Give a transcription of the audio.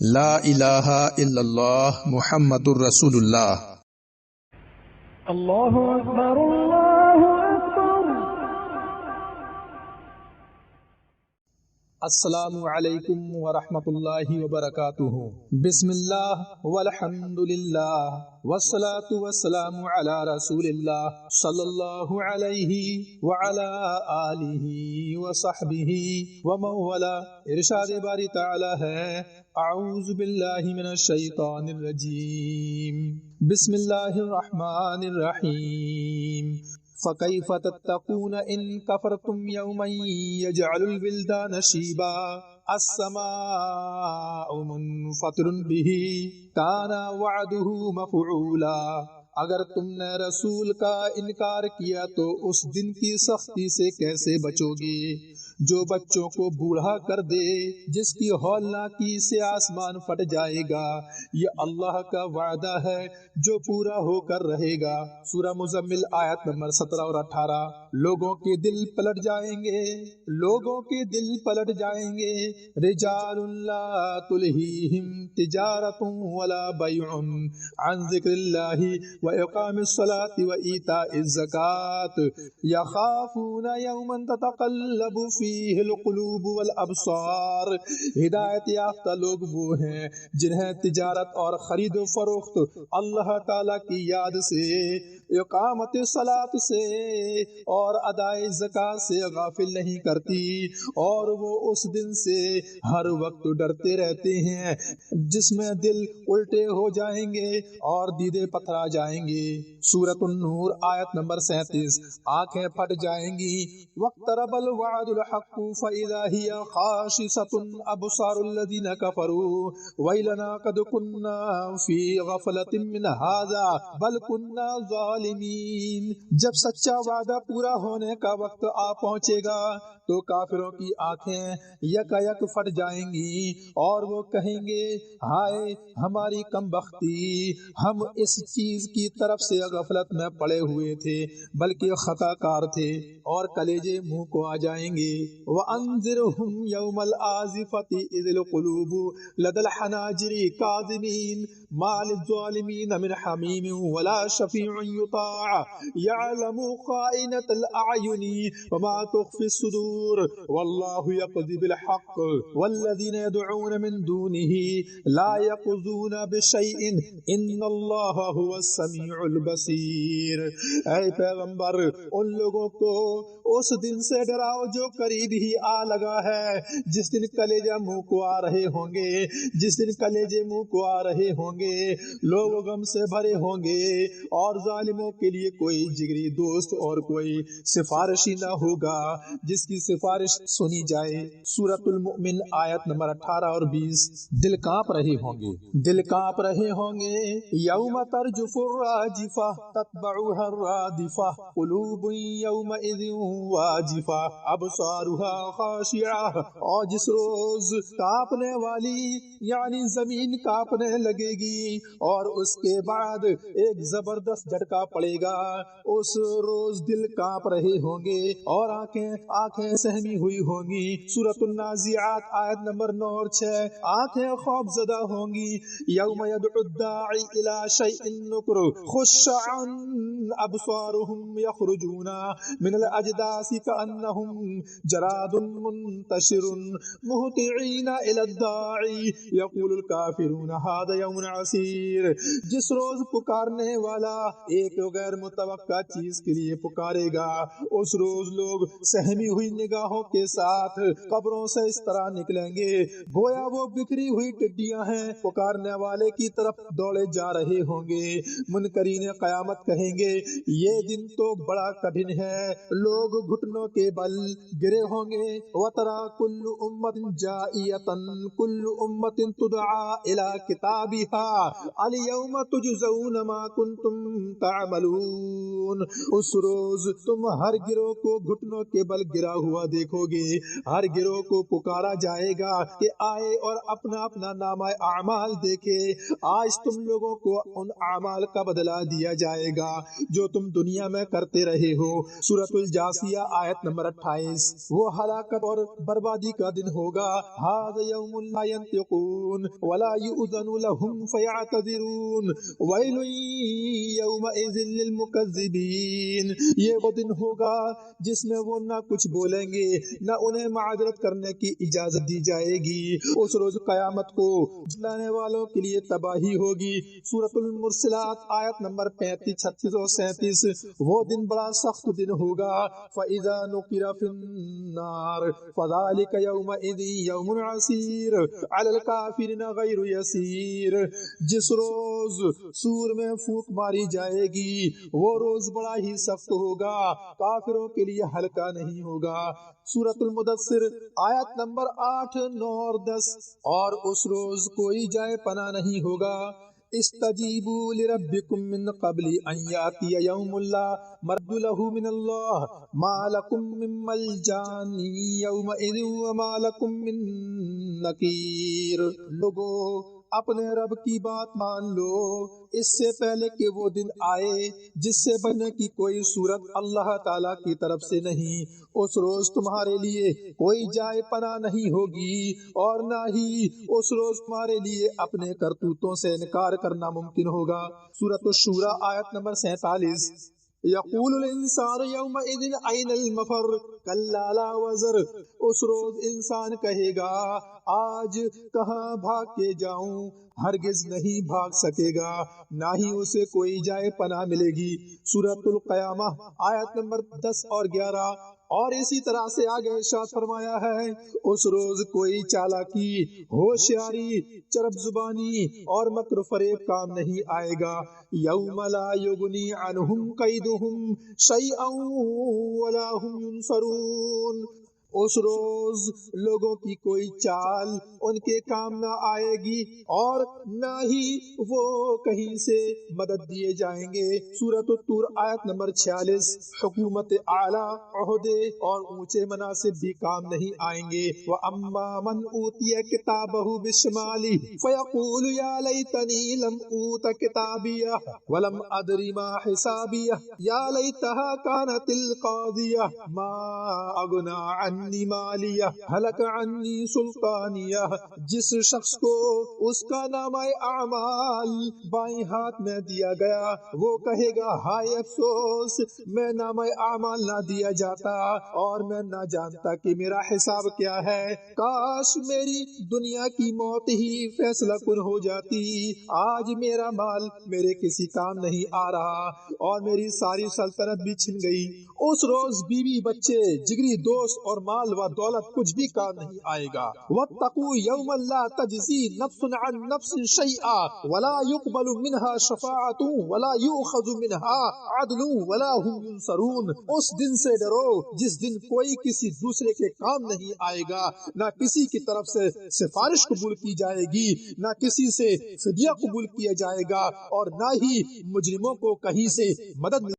لا الہ الا اللہ محمد الرسول اللہ۔ اللہ اکبر اللہ اکبر۔ السلام علیکم ورحمۃ اللہ وبرکاتہ۔ بسم اللہ والحمد للہ والصلاة والسلام علی رسول اللہ صلی اللہ علیہ وعلی آلہ وصحبہ ومن والا۔ ارشاد باری تعالی ہے، اعوذ باللہ من الشیطان الرجیم، بسم اللہ الرحمن الرحیم۔ فَكَيْفَ تَتَّقُونَ إِن كَفَرْتُمْ يَوْمًا يَجْعَلُ الْوِلْدَانَ شِيبًا السَّمَاءُ مُنفَطِرٌ بِهِ كَانَ وَعْدُهُ مَفْعُولًا۔ اگر تم نے رسول کا انکار کیا تو اس دن کی سختی سے کیسے بچو گے جو بچوں کو بوڑھا کر دے، جس کی ہولناکی سے آسمان پھٹ جائے گا۔ یہ اللہ کا وعدہ ہے جو پورا ہو کر رہے گا۔ سورہ مزمل آیت نمبر 17 اور 18۔ لوگوں کے دل پلٹ جائیں گے، لوگوں کے دل پلٹ جائیں گے۔ رجال لا تلہیہم تجارت ولا بیع عن ذکر اللہ وإقام الصلاة وإيتاء الزکاة یخافون یوما تتقلب فیہ القلوب والابصار۔ ہدایت یافتہ لوگ وہ ہیں جنہیں تجارت اور خرید و فروخت اللہ تعالیٰ کی یاد سے، اقامت صلاۃ سے اور ادائے زکوٰۃ سے غافل نہیں کرتی، اور وہ اس دن سے ہر وقت ڈرتے رہتے ہیں جس میں دل الٹے ہو جائیں گے اور دیدے پتھرا جائیں گے۔ سورۃ النور آیت نمبر 37۔ آنکھیں پھٹ جائیں گی۔ واقترب الوعد الحق فإذا هي خاشعة أبصار الذين كفروا ويلنا قد كنا في غفلة من هذا بل كنا ظالمين۔ جب سچا وعدہ پورا ہونے کا وقت آ پہنچے گا تو کافروں کی آنکھیں یک یک پھٹ جائیں گی اور وہ کہیں گے، ہائے ہماری کم بختی، ہم اس چیز کی طرف سے غفلت میں پڑے ہوئے تھے بلکہ خطا کار تھے، اور کلیجے منہ کو آ جائیں گے۔ وَأَنذِرْهُمْ يَوْمَ الْآزِفَةِ إِذِ الْقُلُوبُ لَدَى الْحَنَاجِرِ كَاظِمِينَ مَا لِلظَّالِمِينَ مِنْ حَمِيمٍ وَلَا شَفِيعٍ يُطَاعُ يَعْلَمُ خَائِنَةَ الْأَعْيُنِ وَمَا تُخْفِي الصُّدُورُ وَاللَّهُ يَقْضِي بِالْحَقِّ وَالَّذِينَ يَدْعُونَ مِن دُونِهِ لَا يَقْضُونَ بِشَيْءٍ إِنَّ اللَّهَ هُوَ السَّمِيعُ الْبَصِيرُ۔ اے پیغمبر، ان لوگوں کو اس دن سے ڈراؤ جو قریب ہی آ لگا ہے، جس دن کلیجہ منہ کو آ رہے ہوں گے، جس دن کلیجے منہ کو آ رہے ہوں گے، لوگ غم سے بھرے ہوں گے، اور ظالموں کے لیے کوئی جگری دوست اور کوئی سفارشی نہ ہوگا جس کی سفارش سنی جائے۔ سورۃ المؤمن آیت نمبر 18 اور 20۔ دل کانپ رہے ہوں گے، دل کانپ رہے ہوں گے۔ یوم ترجف الراجفہ تتبعها الرادفہ قلوب یومئذ واجفہ ابصارها خاشعہ۔ اور جس روز کانپنے والی یعنی زمین کانپنے لگے گی اور اس کے بعد ایک زبردست جھٹکا پڑے گا، اس روز دل کانپ رہے ہوں گے اور آنکھیں سہمی ہوئی ہوں گی۔ سورۃ النازعات آیت نمبر 9 اور 6۔ آنکھیں خوف زدہ ہوں گی۔ یوم یدعو الداعی الی شیء نکر خشعا ابصارهم یخرجون من الاجداث کأنهم جراد منتشر مہطعین الی الداعی یقول الکافرون ھذا یوم عسیر۔ جس روز پکارنے والا ایک غیر متوقع چیز کے لیے پکارے گا، اس روز لوگ سہمی ہوئی نگاہوں کے ساتھ قبروں سے اس طرح نکلیں گے گویا وہ بکھری ہوئی ٹڈیاں ہیں، پکارنے والے کی طرف دوڑے جا رہے ہوں گے۔ منکرین قیامت کہیں گے، یہ دن تو بڑا کٹھن ہے، لوگ گھٹنوں کے بل گرے ہوں گے۔ وَتَرَى كُلُّ أُمَّةٍ جَاثِيَةً كُلُّ أُمَّةٍ تُدْعَىٰ إِلَىٰ كِتَابِهَا الْيَوْمَ تُجْزَوْنَ مَا كُنتُمْ تَعْمَلُونَ۔ اس روز تم تم ہر گروہ کو گھٹنوں کے بل گرا ہوا دیکھو گے، ہر گروہ کو پکارا جائے گا کہ آئے اور اپنا اپنا نامہ اعمال دیکھے۔ آج تم لوگوں کو ان اعمال کا بدلہ دیا جائے گا جو تم دنیا میں کرتے رہے ہو۔ سورۃ الجاثیہ آیت نمبر 28۔ وہ ہلاکت اور بربادی کا دن ہوگا۔ ھذا یوم لا ینطقون ولا یؤذن لهم فیعتذرون ویل یومئذ للمکذبین۔ یہ وہ دن ہوگا جس میں وہ نہ کچھ بولیں گے، نہ انہیں معذرت کرنے کی اجازت دی جائے گی۔ اس روز قیامت کو جھٹلانے والوں کے لیے تباہی ہوگی۔ سورۃ المرسلات آیت نمبر 35، 36 اور 37۔ وہ دن بڑا سخت دن ہوگا۔ فَإِذَا نُقِرَ فِي النَّارِ فَذَلِكَ يَوْمَئِذٍ يَوْمٌ عَسِيرٌ عَلَى الْكَافِرِينَ غَيْرُ يَسِيرٌ۔ جس روز سور میں پھونک ماری جائے گی وہ روز بڑا ہی سخت ہوگا، کافروں کے لیے ہلکا نہیں ہوگا۔ سورۃ المدثر آیت نمبر 8، 9 اور 10۔ اور اس روز کوئی جائے پناہ نہیں ہوگا۔ استجیبوا لربکم من قبل ان یاتی یوم لا مرد له من اللہ ما لکم من ملجا یومئذ وما لکم من نکیر۔ لوگو اپنے رب کی بات مان لو اس سے پہلے کہ وہ دن آئے جس سے بچنے کی کوئی صورت اللہ تعالیٰ کی طرف سے نہیں۔ اس روز تمہارے لیے کوئی جائے پناہ نہیں ہوگی اور نہ ہی اس روز تمہارے لیے اپنے کرتوتوں سے انکار کرنا ممکن ہوگا۔ سورۃ الشورى آیت نمبر 47۔ یقول الانسان یومئذ این المفر کلا لا وزر۔ اس روز انسان کہے گا آج کہاں بھاگ کے جاؤں، ہرگز نہیں بھاگ سکے گا، نہ ہی اسے کوئی جائے پناہ ملے گی۔ سورۃ القیامہ آیت نمبر 10 اور 11۔ اور اسی طرح سے آگے ارشاد فرمایا ہے اس روز کوئی چالاکی، ہوشیاری، چرب زبانی اور مکر فریب کام نہیں آئے گا۔ یوم لا یغنی عنہم کیدہم شیئا ولا ہم ینصرون۔ اس روز لوگوں کی کوئی چال ان کے کام نہ آئے گی اور نہ ہی وہ کہیں سے مدد دیے جائیں گے۔ سورۃ الطور آیت نمبر 46۔ حکومت اعلیٰ، عہدے اور اونچے مناصب بھی کام نہیں آئیں گے۔ وَأَمَّا مَنْ أُوتِيَ كِتَابَهُ بِشِمَالِهِ فَيَقُولُ يَا لَيْتَنِي لَمْ أُوتَ كِتَابِيَهْ وَلَمْ أَدْرِ مَا حِسَابِيَهْ يَا لَيْتَهَا كَانَتِ الْقَاضِيَةَ مَا أَغْنَى عَنِّي مالیہ ہلک عنی سلطانیہ۔ جس شخص کو اس کا نامہ اعمال بائیں ہاتھ میں دیا گیا وہ کہے گا ہائے افسوس، میں نامہ اعمال نہ دیا جاتا اور میں نہ جانتا کہ میرا حساب کیا ہے۔ کاش میری دنیا کی موت ہی فیصلہ کن ہو جاتی، آج میرا مال میرے کسی کام نہیں آ رہا اور میری ساری سلطنت بھی چھن گئی۔ اس روز بیوی بچے جگری دوست اور مال و دولت کچھ بھی کام نہیں آئے گا۔ وَاتَّقُوا يَوْمًا لَا تَجْزِي نَفْسٌ عَن نَفْسٍ شَيْئًا وَلَا يُقْبَلُ مِنْهَا شَفَاعَةٌ وَلَا يُؤْخَذُ مِنْهَا عَدْلٌ وَلَا هُمْ يُنصَرُونَ۔ اس دن سے ڈرو جس دن کوئی کسی دوسرے کے کام نہیں آئے گا، نہ کسی کی طرف سے سفارش قبول کی جائے گی، نہ کسی سے فدیہ قبول کیا جائے گا اور نہ ہی مجرموں کو کہیں سے مدد